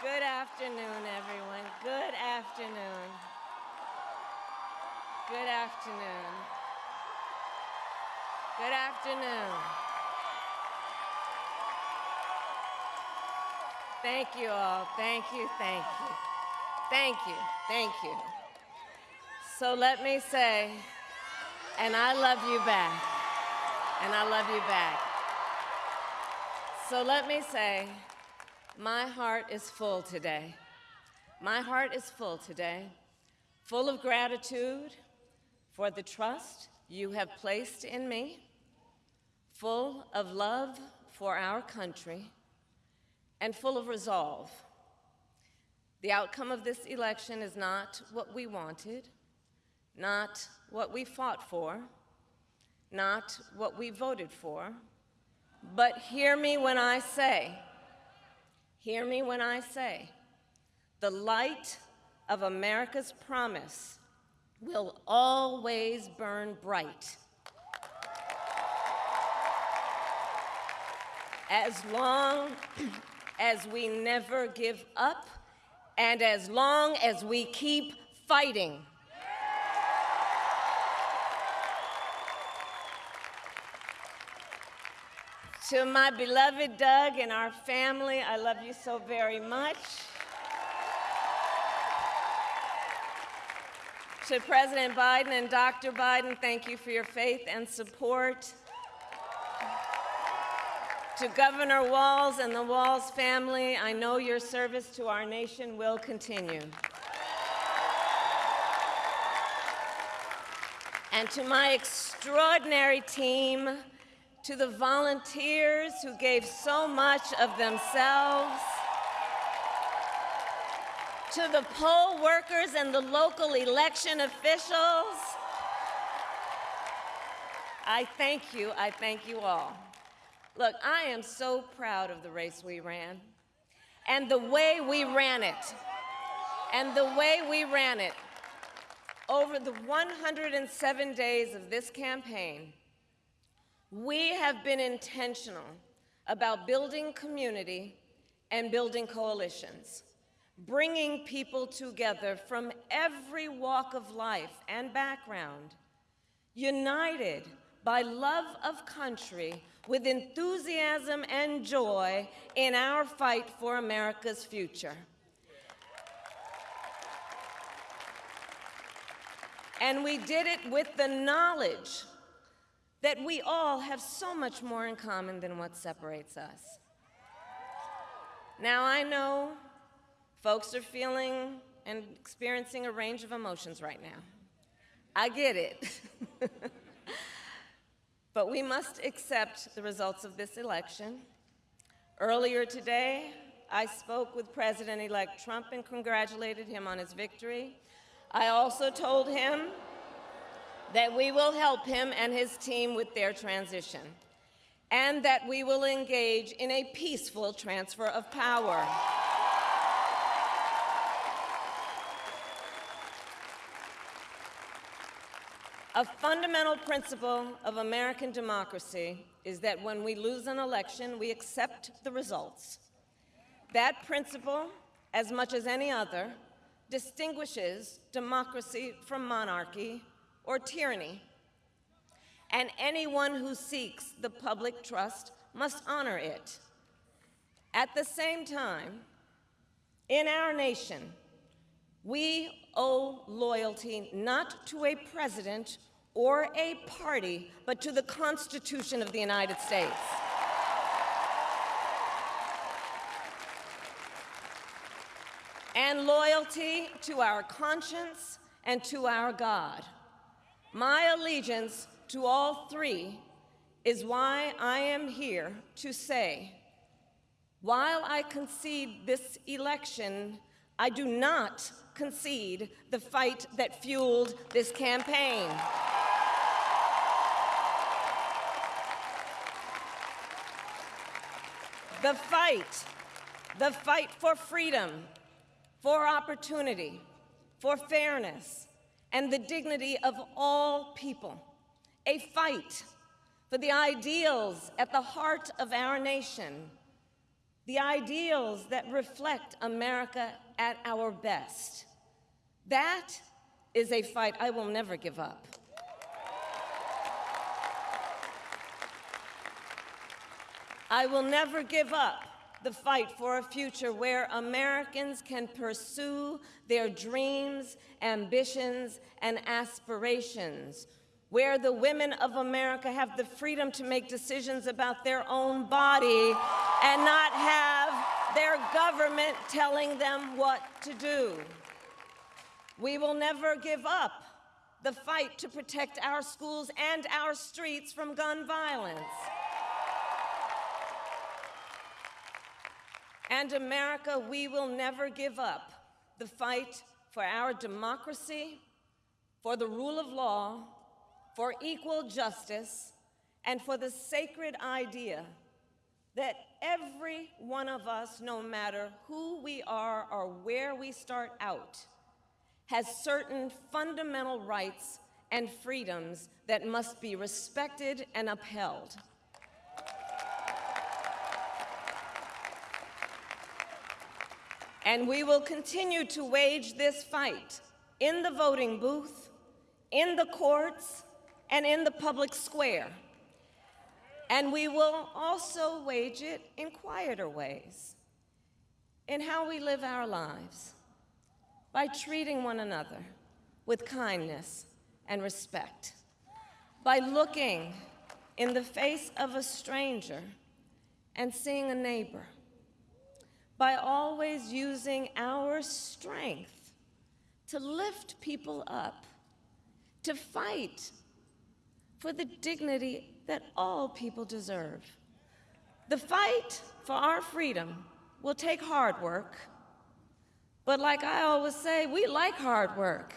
Good afternoon, everyone. Good afternoon. Good afternoon. Good afternoon. Thank you all. Thank you, thank you. Thank you, thank you. So let me say, and I love you back. And I love you back. So let me say, my heart is full today. My heart is full today, full of gratitude for the trust you have placed in me, full of love for our country, and full of resolve. The outcome of this election is not what we wanted, not what we fought for, not what we voted for, but hear me when I say, the light of America's promise will always burn bright. As long as we never give up, and as long as we keep fighting. To my beloved Doug and our family, I love you so very much. To President Biden and Dr. Biden, thank you for your faith and support. To Governor Walz and the Walz family, I know your service to our nation will continue. And to my extraordinary team, to the volunteers who gave so much of themselves, to the poll workers and the local election officials, I thank you all. Look, I am so proud of the race we ran, and the way we ran it, Over the 107 days of this campaign, we have been intentional about building community and building coalitions, bringing people together from every walk of life and background, united by love of country with enthusiasm and joy in our fight for America's future. And we did it with the knowledge that we all have so much more in common than what separates us. Now, I know folks are feeling and experiencing a range of emotions right now. I get it. But we accept the results of this election. Earlier today, I spoke with President-elect Trump and congratulated him on his victory. I also told him that we will help him and his team with their transition, and that we will engage in a peaceful transfer of power. A fundamental principle of American democracy is that when we lose an election, we accept the results. That principle, as much as any other, distinguishes democracy from monarchy or tyranny, and anyone who seeks the public trust must honor it. At the same time, in our nation, we owe loyalty not to a president or a party, but to the Constitution of the United States. And loyalty to our conscience and to our God. My allegiance to all three is why I am here to say, while I concede this election, I do not concede the fight that fueled this campaign. The fight for freedom, for opportunity, for fairness, and the dignity of all people. A fight for the ideals at the heart of our nation. the ideals that reflect America at our best. That is a fight I will never give up. I will never give up the fight for a future where Americans can pursue their dreams, ambitions, and aspirations, where the women of America have the freedom to make decisions about their own body and not have their government telling them what to do. We will never give up the fight to protect our schools and our streets from gun violence. And America, we will never give up the fight for our democracy, for the rule of law, for equal justice, and for the sacred idea that every one of us, no matter who we are or where we start out, has certain fundamental rights and freedoms that must be respected and upheld. And we will continue to wage this fight in the voting booth, in the courts, and in the public square. And we will also wage it in quieter ways, in how we live our lives, by treating one another with kindness and respect, by looking in the face of a stranger and seeing a neighbor, by always using our strength to lift people up, to fight for the dignity that all people deserve. The fight for our freedom will take hard work, but like I always say, we like hard work.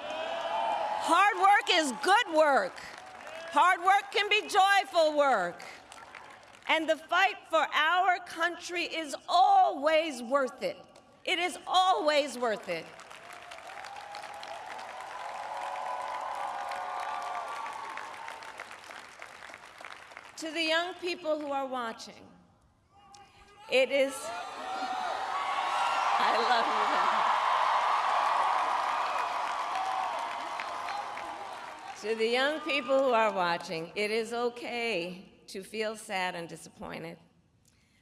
Hard work is good work. Hard work can be joyful work. And the fight for our country is always worth it. It is always worth it. To the young people who are watching, it is, I love you. To the young people who are watching, it is okay to feel sad and disappointed,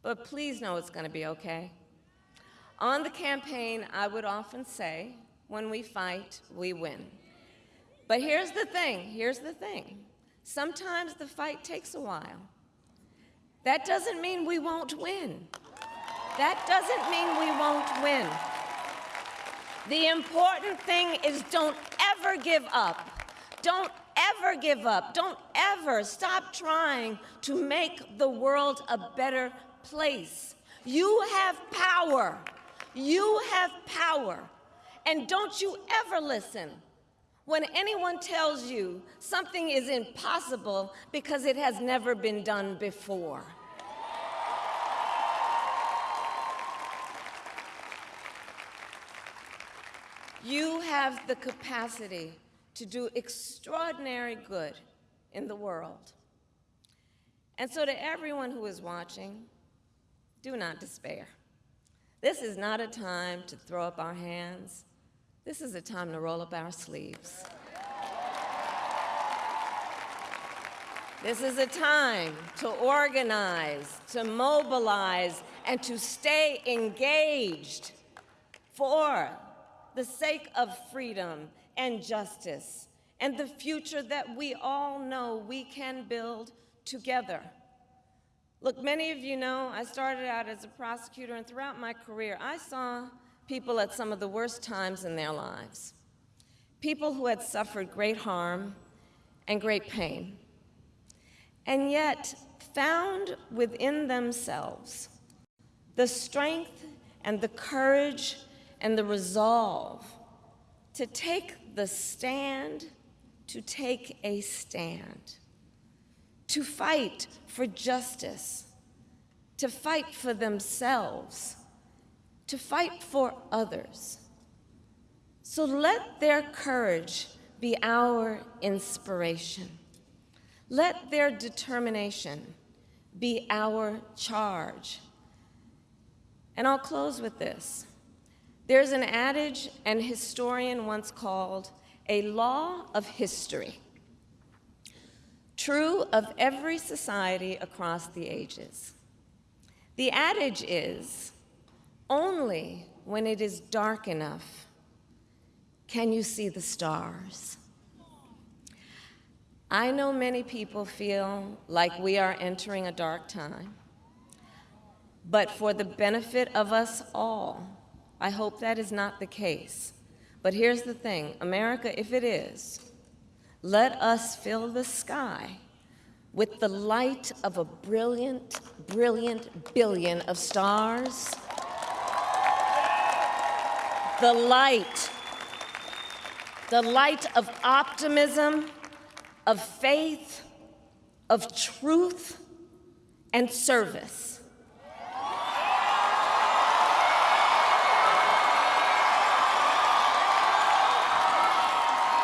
but please know it's going to be okay. On the campaign, I would often say, when we fight, we win. But here's the thing. Sometimes the fight takes a while. That doesn't mean we won't win. That doesn't mean we won't win. The important thing is don't ever give up. Don't ever give up. Don't ever stop trying to make the world a better place. You have power. You have power. And don't you ever listen when anyone tells you something is impossible because it has never been done before. You have the capacity to do extraordinary good in the world. And so to everyone who is watching, do not despair. This is not a time to throw up our hands. This is a time to roll up our sleeves. This is a time to organize, to mobilize, and to stay engaged for the sake of freedom and justice, and the future that we all know we can build together. Look, many of you know I started out as a prosecutor, and throughout my career, I saw people at some of the worst times in their lives. People who had suffered great harm and great pain, and yet found within themselves the strength and the courage and the resolve to take the stand, to take a stand, to fight for justice, to fight for themselves, to fight for others. So let their courage be our inspiration. Let their determination be our charge. And I'll close with this. There's an adage an historian once called a law of history, true of every society across the ages. The adage is, only when it is dark enough can you see the stars. I know many people feel like we are entering a dark time, but for the benefit of us all, I hope that is not the case. But here's the thing, America, if it is, let us fill the sky with the light of a brilliant, brilliant billion of stars. The light of optimism, of faith, of truth, and service.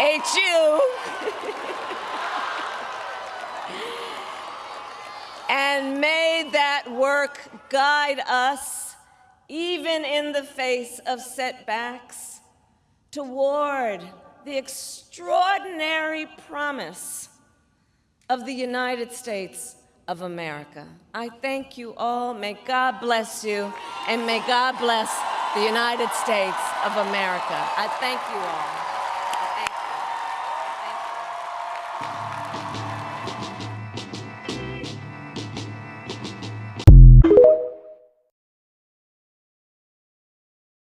HU. And may that work guide us, even in the face of setbacks, toward the extraordinary promise of the United States of America. I thank you all. May God bless you, and may God bless the United States of America. I thank you all.